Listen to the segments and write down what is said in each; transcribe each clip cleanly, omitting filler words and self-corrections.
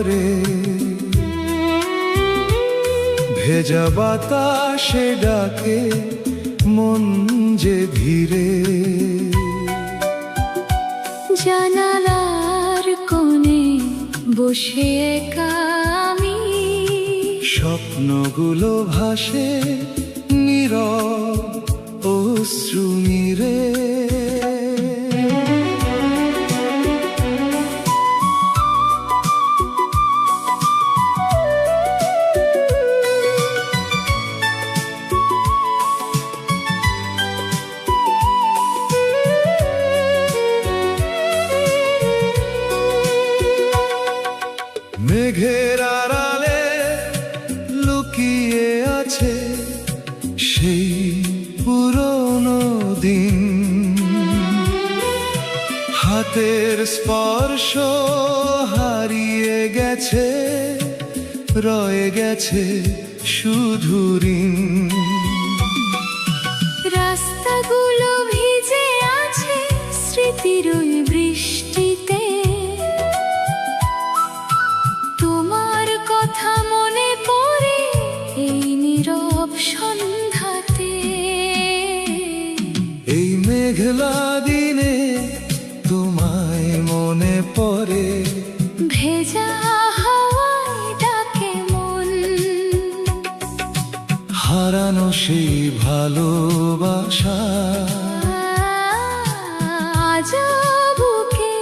করে, ভেজা বাতাসে ডাকে মন যে ধীরে। জানালার কোণে বসে একা আমি, স্বপ্নগুলো ভাসে নীরব অশ্রু নীরে। মেঘের আড়ালে লুকিয়ে আছে সেই পুরনো দিন, হাতের স্পর্শ হারিয়ে গেছে, রয়ে গেছে শুধু ঋণ। রাস্তাগুলো ভিজে আছে স্মৃতির ওই বৃষ্টিতে, তোমার কথা মনে পড়ে এই নীরব সন্ধ্যাতে। এই মেঘলা দিনে তোমায় মনে পড়ে, ভেজা হাওয়ায় ডাকে মন, হারানো সেই ভালোবাসা আজও বুকে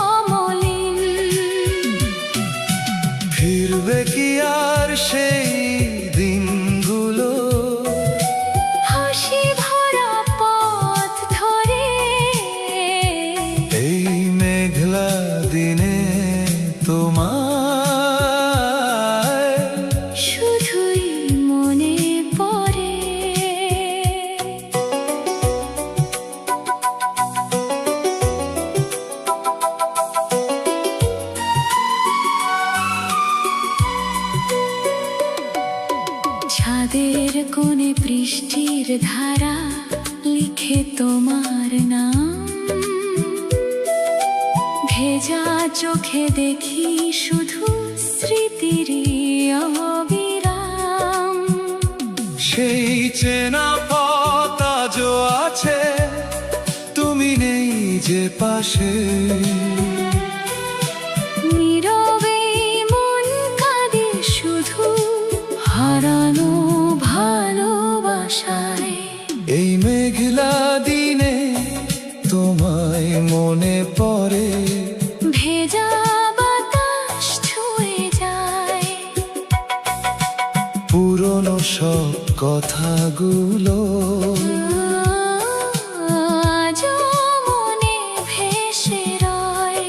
অমলিন। ফিরবে কি আর সেই দিনগুলো, হাসি ভরা পথ ধরে। এই মেঘলা দিনে তোমায় শুধুই মনে পড়ে। ছাদের কোণে বৃষ্টির ধারা লিখে তোমার নাম, ভেজা চোখে দেখি শুধু স্মৃতিরই অবিরাম। সেই চেনা পথ আজও আছে, তুমি নেই যে পাশে। নীরবে মন কাঁদে শুধু হারানো ভালোবাসায়। এই মেঘলা দিনে তোমায় মনে পড়ে, ভেজা বাতাস ছুঁয়ে যায় পুরনো সব কথাগুলো, আজও মনে ভেসে রয়।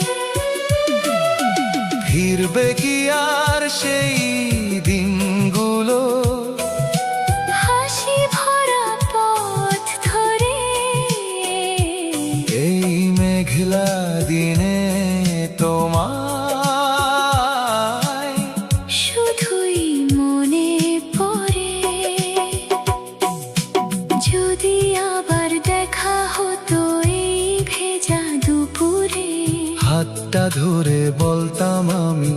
ফিরবে কি আর সেই দিনগুলো, হাসি ভরা পথ ধরে। এই মেঘলা দিনে তোমায় শুধুই মনে পড়ে। যদি আবার দেখা হতো এই ভেজা দুপুরে, হাতটা ধরে বলতাম আমি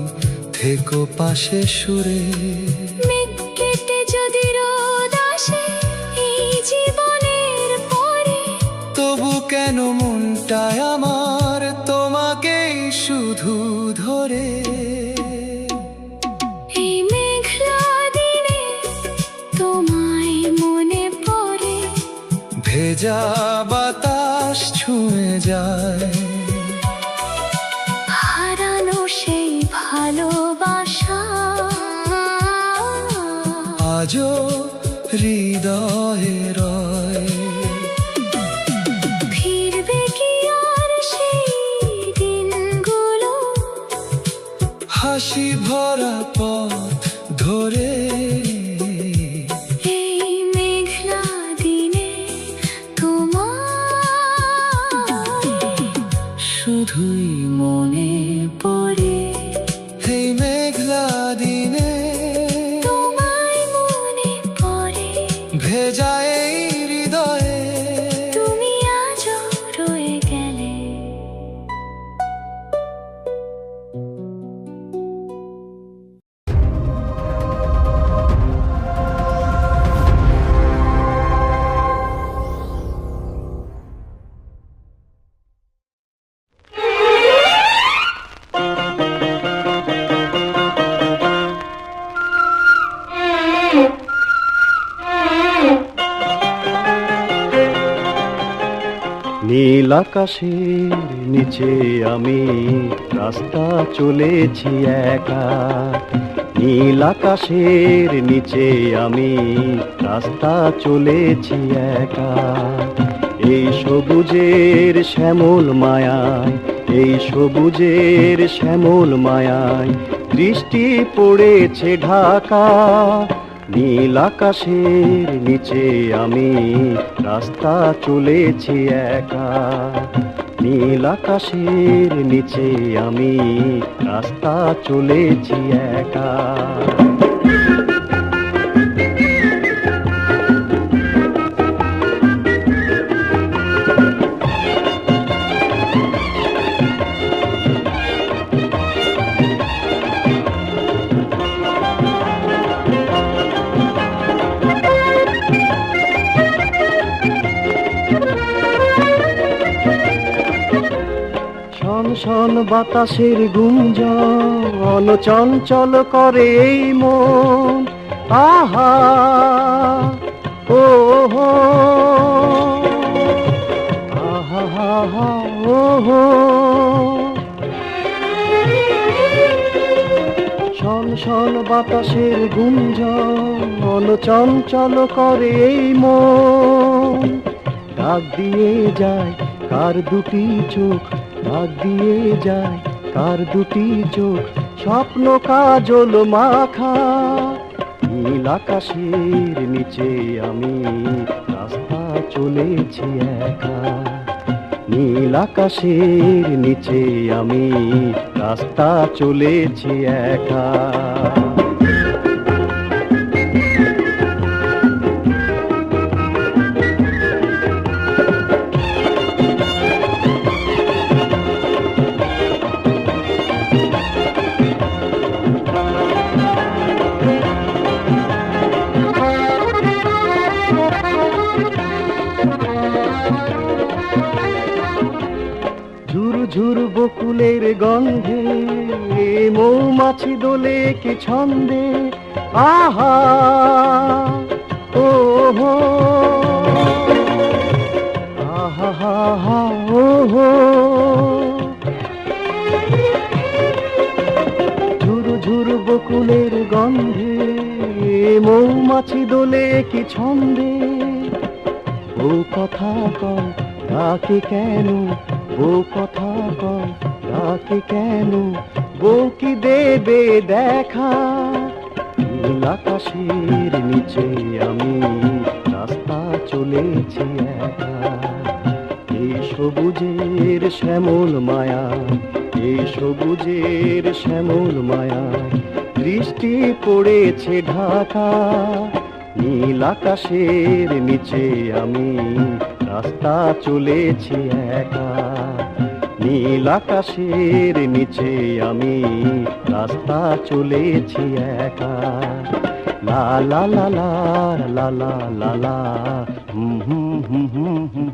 থেকো পাশে সুরে। মেঘ কেটে যদি রোদ আসে এই জীবনের পরে, তবু কেন মনটায় আমার তোমাকেই শুধু ধরে। এই মেঘলা দিনে তোমায় মনে পড়ে। ভেজা বাতাস ছুঁয়ে যায়, হারানো সেই ভালোবাসা আজও হৃদয়ে রয়। ফিরবে কি আর সেই দিনগুলো, হাসি ভরা পথ ধরে। এই মেঘলা দিনে তোমায় শুধুই মনে পড়ে, এই মেঘলা দিনে তোমায় মনে পড়ে। ভেজা এই হৃদয়ে তুমি আজও রয়ে গেলে। নীল আকাশের নিচে আমি রাস্তা চলেছি একা, নীল আকাশের নিচে আমি রাস্তা চলেছি একা। এই সবুজের শ্যামল মায়ায়, এই সবুজের শ্যামল মায়ায় দৃষ্টি পড়েছে ঢাকা। নীল আকাশের নিচে আমি রাস্তা চলেছি একা, নীল আকাশের নিচে আমি রাস্তা চলেছি একা। শন শন বাতাসের গুঞ্জন চঞ্চল করে এই মন, আহা ও হো, আহা হা হা ও হো। শন শন বাতাসের গুঞ্জন চঞ্চল করে এই মন, ডাক দিয়ে যায় কার দুটি চোখ, ডাক দিয়ে যায় কার দুটি চোখ, স্বপ্ন কাজল মাখা। নীল আকাশের নিচে আমি রাস্তা চলেছি একা, নীল আকাশের নিচে আমি রাস্তা চলেছি একা। ঝুরু ঝুরু বকুলের গন্ধে মৌমাছি দোলে কি ছন্দে, আহা ও হো, আহা হা হা ও হো। ঝুরু ঝুরু বকুলের গন্ধে মৌমাছি দোলে কি ছন্দে, ও কথা কও ডাকে কেন, ও কথা কও ডাকে কেন, বউ কি দেবে দেখা। নীল আকাশের নিচে আমি রাস্তা চলেছি একা, এই সবুজের শ্যামল মায়া, এই সবুজের শ্যামল মায়া দৃষ্টি পড়েছে ঢাকা। নীল আকাশের নিচে আমি রাস্তা চলেছি একা, নীল আকাশের নিচে আমি রাস্তা চলেছি একা। লা লা লা লা লা লা লা লা, হুম হুম হুম হুম হুম।